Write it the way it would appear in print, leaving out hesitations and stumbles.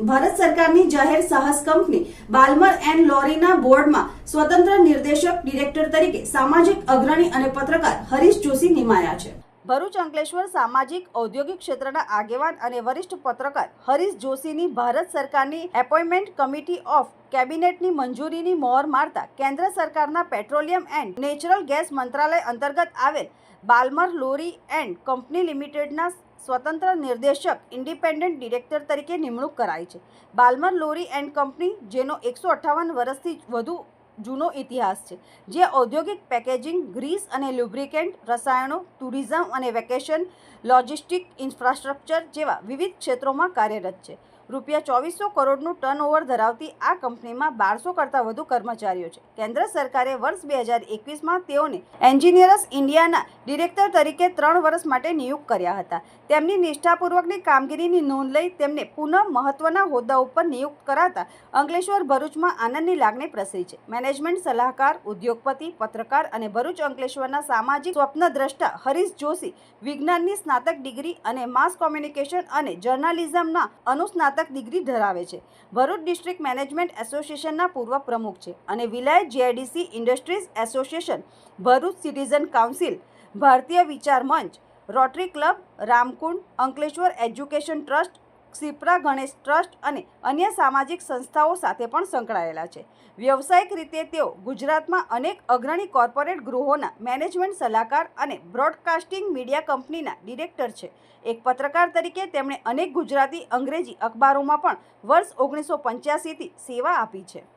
ભારત સરકારની જાહેર સાહસ કંપની બાલ્મર એન્ડ લોરીના બોર્ડમાં સ્વતંત્ર નિર્દેશક ડિરેક્ટર તરીકે સામાજિક અગ્રણી અને પત્રકાર હરીશ જોશી નિમાયા છે। ભરૂચ અંકલેશ્વર સામાજિક ઔદ્યોગિક ક્ષેત્રના આગેવાન અને વરિષ્ઠ પત્રકાર હરીશ જોશીની ભારત સરકારની એપોઇન્ટમેન્ટ કમિટી ઓફ કેબિનેટની મંજૂરીની મોહર મારતા કેન્દ્ર સરકારના પેટ્રોલિયમ એન્ડ નેચરલ ગેસ મંત્રાલય અંતર્ગત આવેલ બાલ્મર લોરી એન્ડ કંપની લિમિટેડના સ્વતંત્ર નિર્દેશક ઇન્ડિપેન્ડન્ટ ડિરેક્ટર તરીકે નિમણૂક કરાઈ છે। બાલ્મર લોરી એન્ડ કંપની, જેનો 158 વર્ષથી વધુ જૂનો ઇતિહાસ છે, જે ઔદ્યોગિક પેકેજિંગ, ગ્રીસ અને લ્યુબ્રિકેન્ટ, રસાયણો, ટુરિઝમ અને વેકેશન, લોજિસ્ટિક, ઇન્ફ્રાસ્ટ્રક્ચર જેવા વિવિધ ક્ષેત્રોમાં કાર્યરત છે। રૂપિયા 2400 કરોડનું ટર્નઓવર ધરાવતી આ કંપનીમાં 1200 કરતાં વધુ કર્મચારીઓ છે। કેન્દ્ર સરકારે વર્ષ 2021માં તેઓને એન્જિનિયર્સ ઇન્ડિયાના ડિરેક્ટર તરીકે 3 વર્ષ માટે નિયુક્ત કર્યા હતા। તેમની નિષ્ઠાપૂર્વકની કામગીરીની નોંધ લઈ તેમને પુનઃ મહત્વના હોદ્દા ઉપર નિયુક્ત કરાતા અંકલેશ્વર ભરૂચમાં આનંદની લાગણી પ્રસરી છે। મેનેજમેન્ટ સલાહકાર, ઉદ્યોગપતિ, પત્રકાર અને ભરૂચ અંકલેશ્વરના સામાજિક સ્વપ્નદ્રષ્ટા હરીશ જોશી વિજ્ઞાનની સ્નાતક ડિગ્રી અને માસ કોમ્યુનિકેશન અને જર્નાલિઝમના અનુસ્નાતક ડિગ્રી ધરાવે છે। ભરૂચ ડિસ્ટ્રિક્ટ મેનેજમેન્ટ એસોસિએશનના પૂર્વ પ્રમુખ છે અને વિલાયત GIDC industries association, Bharuch citizen council, ભારતીય વિચાર મંચ, rotary club, Ramkund, Ankleshwar education trust, Kshipra Ganesh trust અને અન્ય સામાજિક સંસ્થાઓ સાથે પણ સંકળાયેલા છે। વ્યવસાયિક રીતે તેઓ ગુજરાતમાં અનેક અગ્રણી કોર્પોરેટ ગૃહોના મેનેજમેન્ટ સલાહકાર અને બ્રોડકાસ્ટિંગ મીડિયા કંપનીના ડિરેક્ટર છે। એક પત્રકાર તરીકે તેમણે અનેક ગુજરાતી, અંગ્રેજી અખબારોમાં પણ વર્ષ 1985થી સેવા આપી છે।